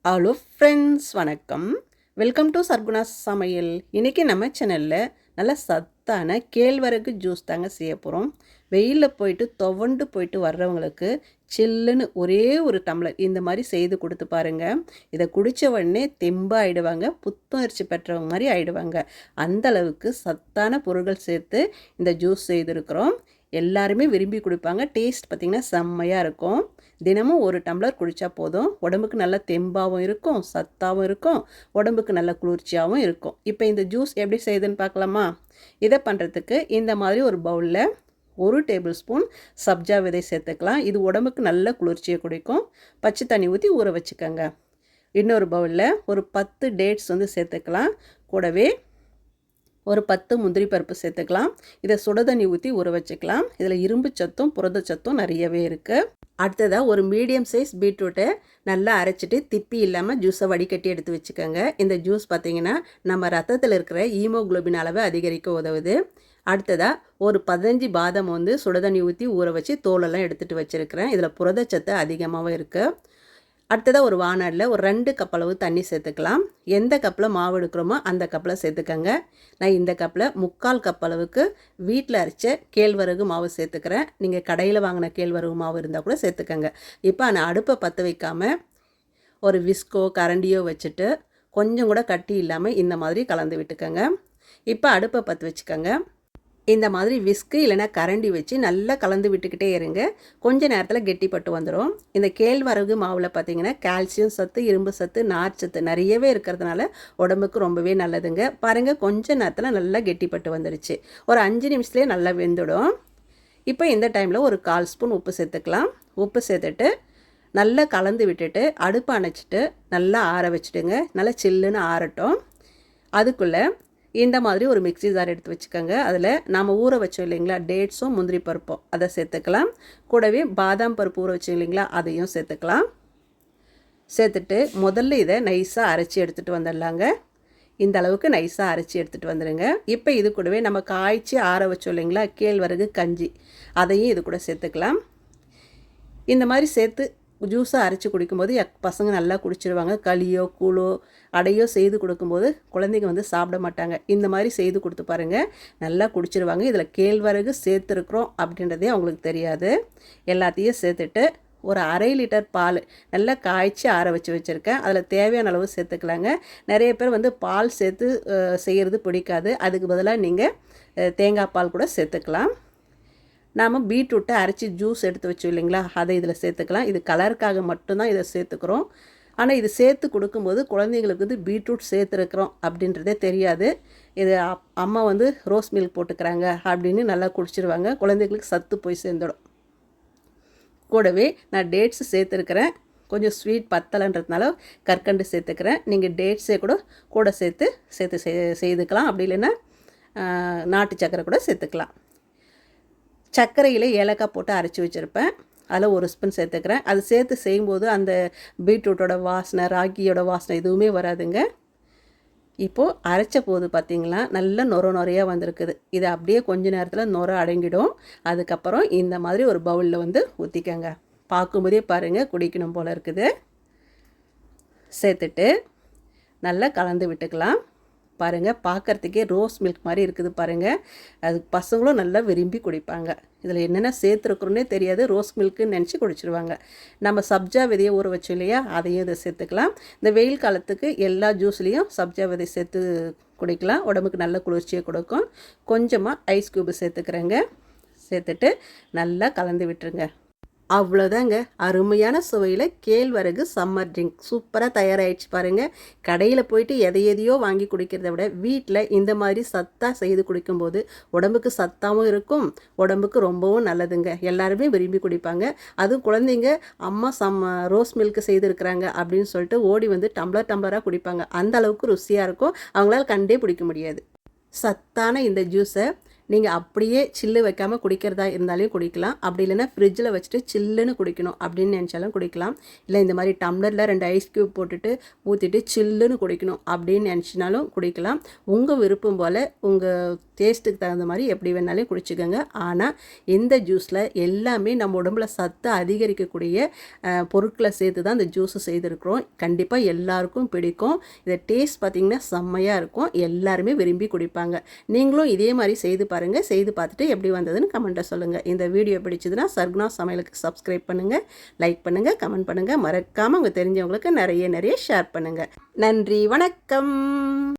Hello friends, வணக்கம். Welcome to Sargunas சமையல். இன்றைக்கி நம்ம சேனலில் நல்ல சத்தான கேழ்வரகு ஜூஸ் தாங்க செய்ய போகிறோம். வெயிலில் போயிட்டு துவண்டு போயிட்டு வர்றவங்களுக்கு சில்லுன்னு ஒரே ஒரு டம்ளர் இந்த மாதிரி செய்து கொடுத்து பாருங்கள். இதை குடித்த உடனே தெம்பாகிடுவாங்க, புத்துணர்ச்சி பெற்றவங்க மாதிரி ஆகிடுவாங்க. அந்தளவுக்கு சத்தான பொருட்கள் சேர்த்து இந்த ஜூஸ் செய்திருக்கிறோம். எல்லாருமே விரும்பி குடிப்பாங்க. டேஸ்ட் பார்த்திங்கன்னா செம்மையாக இருக்கும். தினமும் ஒரு டம்ளர் குடித்தா போதும். உடம்புக்கு நல்ல தெம்பாகவும் இருக்கும், சத்தாகவும் இருக்கும், உடம்புக்கு நல்ல குளிர்ச்சியாகவும் இருக்கும். இப்போ இந்த ஜூஸ் எப்படி செய்யுதுன்னு பார்க்கலாமா? இதை பண்ணுறதுக்கு இந்த மாதிரி ஒரு பவுலில் 1 டேபிள் ஸ்பூன் சப்ஜா விதை சேர்த்துக்கலாம். இது உடம்புக்கு நல்ல குளிர்ச்சியை குடிக்கும். பச்சை தண்ணி ஊற்றி ஊற வச்சுக்கோங்க. இன்னொரு பவுலில் ஒரு 10 டேட்ஸ் சேர்த்துக்கலாம். கூடவே ஒரு 10 முந்திரி பருப்பு சேர்த்துக்கலாம். இதை சுடுதண்ணி ஊற்றி ஊற வச்சுக்கலாம். இதில் இரும்பு சத்தும் புரதச்சத்தும் நிறையவே இருக்குது. அடுத்ததாக ஒரு மீடியம் சைஸ் பீட்ரூட்டை நல்லா அரைச்சிட்டு திப்பி இல்லாமல் ஜூஸை வடிகட்டி எடுத்து வச்சுக்கோங்க. இந்த ஜூஸ் பார்த்திங்கன்னா நம்ம ரத்தத்தில் இருக்கிற ஹீமோகுளோபின் அளவை அதிகரிக்க உதவுது. அடுத்ததாக ஒரு 15 பாதாம் சுடுதண்ணி ஊற்றி ஊற வச்சு தோலெல்லாம் எடுத்துகிட்டு வச்சுருக்கிறேன். இதில் புரதச்சத்து அதிகமாகவும் இருக்குது. அடுத்ததாக ஒரு வானலில் ஒரு 2 கப் அளவு தண்ணி சேர்த்துக்கலாம். எந்த கப்பில் மாவு எடுக்கிறோமோ அந்த கப்பில் சேர்த்துக்கங்க. நான் இந்த கப்பில் 3/4 கப் அளவுக்கு வீட்டில் அரைச்ச கேழ்வரகு மாவு சேர்த்துக்கிறேன். நீங்கள் கடையில் வாங்கின கேழ்வரகு மாவு இருந்தால் கூட சேர்த்துக்கங்க. இப்போ நான் அடுப்பை பற்ற வைக்காமல் ஒரு விஸ்கோ கரண்டியோ வச்சுட்டு கொஞ்சம் கூட கட்டி இல்லாமல் இந்த மாதிரி கலந்து விட்டுக்கோங்க. இப்போ அடுப்பை பற்ற வச்சுக்கோங்க. இந்த மாதிரி விஸ்கு இல்லைனா கரண்டி வச்சு நல்லா கலந்து விட்டுக்கிட்டே இருங்க. கொஞ்ச நேரத்தில் கெட்டிப்பட்டு வந்துடும். இந்த கேழ்வரகு மாவில் பார்த்திங்கன்னா கால்சியம் சத்து, இரும்பு சத்து, நார் சத்து நிறையவே இருக்கிறதுனால உடம்புக்கு ரொம்பவே நல்லதுங்க. பாருங்கள், கொஞ்ச நேரத்தில் நல்லா கெட்டிப்பட்டு வந்துடுச்சு. ஒரு 5 நிமிஷத்துலேயே நல்லா வெந்துடும். இப்போ இந்த டைமில் ஒரு 1/4 ஸ்பூன் உப்பு சேர்த்துக்கலாம். உப்பு சேர்த்துட்டு நல்லா கலந்து விட்டுட்டு அடுப்பை அணைச்சிட்டு நல்லா ஆற வச்சுடுங்க. நல்லா சில்லுன்னு ஆறட்டும். அதுக்குள்ளே இந்த மாதிரி ஒரு மிக்ஸி ஜார் எடுத்து வச்சுக்கோங்க. அதில் நாம் ஊற வச்சோம் இல்லைங்களா, டேட்ஸும் முந்திரி பருப்பும் அதை சேர்த்துக்கலாம். கூடவே பாதாம் பருப்பு ஊற வச்சோம் இல்லைங்களா, அதையும் சேர்த்துக்கலாம். சேர்த்துட்டு முதல்ல இதை நைஸாக அரைச்சி எடுத்துகிட்டு வந்துடலாங்க. இந்த அளவுக்கு நைஸாக அரைச்சி எடுத்துகிட்டு வந்துடுங்க. இப்போ இது கூடவே நம்ம காய்ச்சி ஆற வச்சோம் இல்லைங்களா கேழ்வரகு கஞ்சி, அதையும் இது கூட சேர்த்துக்கலாம். இந்த மாதிரி சேர்த்து ஜூஸை அரைச்சி குடிக்கும்போது பசங்க நல்லா குடிச்சிருவாங்க. களியோ கூழோ அடையோ செய்து கொடுக்கும்போது குழந்தைங்க சாப்பிட மாட்டாங்க. இந்த மாதிரி செய்து கொடுத்து பாருங்கள், நல்லா குடிச்சிருவாங்க. இதில் கேழ்வரகு சேர்த்துருக்குறோம் அப்படின்றதே அவங்களுக்கு தெரியாது. எல்லாத்தையும் சேர்த்துட்டு ஒரு 1/2 லிட்டர் பால் நல்லா காய்ச்சி ஆற வச்சுருக்கேன். அதில் தேவையான அளவு சேர்த்துக்கலாங்க. நிறைய பேர் பால் சேர்த்து செய்கிறது பிடிக்காது. அதுக்கு பதிலாக நீங்கள் தேங்காய் பால் கூட சேர்த்துக்கலாம். நாம் பீட்ரூட்டை அரைச்சி ஜூஸ் எடுத்து வச்சோம் இல்லைங்களா, அதை இதில் சேர்த்துக்கலாம். இது கலருக்காக மட்டும்தான் இதை சேர்த்துக்கிறோம். ஆனால் இது சேர்த்து கொடுக்கும்போது குழந்தைங்களுக்கு பீட்ரூட் சேர்த்துருக்குறோம் அப்படின்றதே தெரியாது. இது அம்மா ரோஸ் மில்க் போட்டுக்கிறாங்க அப்படின்னு நல்லா குடிச்சிருவாங்க. குழந்தைங்களுக்கு சத்து போய் சேர்ந்துடும். கூடவே நான் டேட்ஸ் சேர்த்துருக்கிறேன். கொஞ்சம் ஸ்வீட் பத்தலைன்றதுனால கற்கண்டு சேர்த்துக்கிறேன். நீங்கள் டேட்ஸே கூட சேர்த்து செய்துக்கலாம். அப்படி இல்லைன்னா நாட்டு சக்கரை கூட சேர்த்துக்கலாம். சர்க்கரையில் ஏலக்காய் போட்டு அரைச்சி வச்சுருப்பேன். அதில் 1 ஸ்பூன் சேர்த்துக்கிறேன். அது சேர்த்து செய்யும்போது அந்த பீட்ரூட்டோட வாசனை, ராகியோட வாசனை எதுவுமே வராதுங்க. இப்போது அரைச்ச போது பார்த்திங்களா நல்ல நுரையாக வந்திருக்குது. இதை அப்படியே கொஞ்ச நேரத்தில் நுரை அடங்கிடும். அதுக்கப்புறம் இந்த மாதிரி ஒரு பவுலில் ஊற்றிக்கங்க. பார்க்கும்போதே பாருங்கள், குடிக்கணும் போல் இருக்குது. சேர்த்துட்டு நல்லா கலந்து விட்டுக்கலாம். பாருங்கள், பார்க்குறதுக்கே ரோஸ் மில்க் மாதிரி இருக்குது பாருங்கள். அது பசங்களும் நல்லா விரும்பி குடிப்பாங்க. இதில் என்னென்ன சேர்த்துருக்குறோன்னே தெரியாது, ரோஸ் மில்க்குன்னு நினச்சி குடிச்சிருவாங்க. நம்ம சப்ஜா விதையை ஊற வச்சோம் இல்லையா, அதையும் இதை சேர்த்துக்கலாம். இந்த வெயில் காலத்துக்கு எல்லா ஜூஸ்லேயும் சப்ஜா விதை சேர்த்து குடிக்கலாம். உடம்புக்கு நல்ல குளிர்ச்சியை கொடுக்கும். கொஞ்சமாக ஐஸ் க்யூப் சேர்த்துக்கிறேங்க. சேர்த்துட்டு நல்லா கலந்து விட்டுருங்க. அவ்வளோதாங்க, அருமையான சுவையில் கேழ்வரகு சம்மர் ட்ரிங்க் சூப்பராக தயாராகிடுச்சு பாருங்கள். கடையில் போயிட்டு எதையோ வாங்கி குடிக்கிறத விட வீட்டில் இந்த மாதிரி சத்தாக செய்து குடிக்கும்போது உடம்புக்கு சத்தாகவும் இருக்கும், உடம்புக்கு ரொம்பவும் நல்லதுங்க. எல்லாருமே விரும்பி குடிப்பாங்க. அதுவும் குழந்தைங்க அம்மா ரோஸ் மில்க் செய்திருக்கிறாங்க அப்படின்னு சொல்லிட்டு ஓடி டம்ளராக குடிப்பாங்க. அந்த அளவுக்கு ருசியாக இருக்கும். அவங்களால கண்டே பிடிக்க முடியாது. சத்தான இந்த ஜூஸை நீங்கள் அப்படியே சில்லு வைக்காமல் குடிக்கிறதா இருந்தாலும் குடிக்கலாம். அப்படி இல்லைன்னா ஃப்ரிட்ஜில் வச்சுட்டு சில்லுன்னு குடிக்கணும் அப்படின்னு நினச்சாலும் குடிக்கலாம். இல்லை இந்த மாதிரி டம்ளரில் 2 ஐஸ் க்யூப் போட்டுட்டு ஊற்றிட்டு சில்லுன்னு குடிக்கணும் அப்படின்னு நினச்சினாலும் குடிக்கலாம். உங்கள் விருப்பம் போல் உங்கள் டேஸ்ட்டுக்கு தகுந்த மாதிரி எப்படி வேணாலும் குடிச்சுக்கோங்க. ஆனால் இந்த ஜூஸில் எல்லாமே நம்ம உடம்புல சத்து அதிகரிக்கக்கூடிய பொருட்களை சேர்த்து தான் இந்த ஜூஸை செய்திருக்கிறோம். கண்டிப்பாக எல்லாருக்கும் பிடிக்கும். இதை டேஸ்ட் பார்த்திங்கன்னா செம்மையாக இருக்கும். எல்லாருமே விரும்பி குடிப்பாங்க. நீங்களும் இதே மாதிரி செய்து பாருங்கள். செய்து பார்த்துட்டு எப்படி வந்ததுன்னு கமெண்ட்டை சொல்லுங்கள். இந்த வீடியோ பிடிச்சதுன்னா சர்குணா சமையலுக்கு சப்ஸ்கிரைப் பண்ணுங்கள், லைக் பண்ணுங்கள், கமெண்ட் பண்ணுங்கள். மறக்காமல் உங்கள் தெரிஞ்சவங்களுக்கு நிறைய ஷேர் பண்ணுங்கள். நன்றி, வணக்கம்.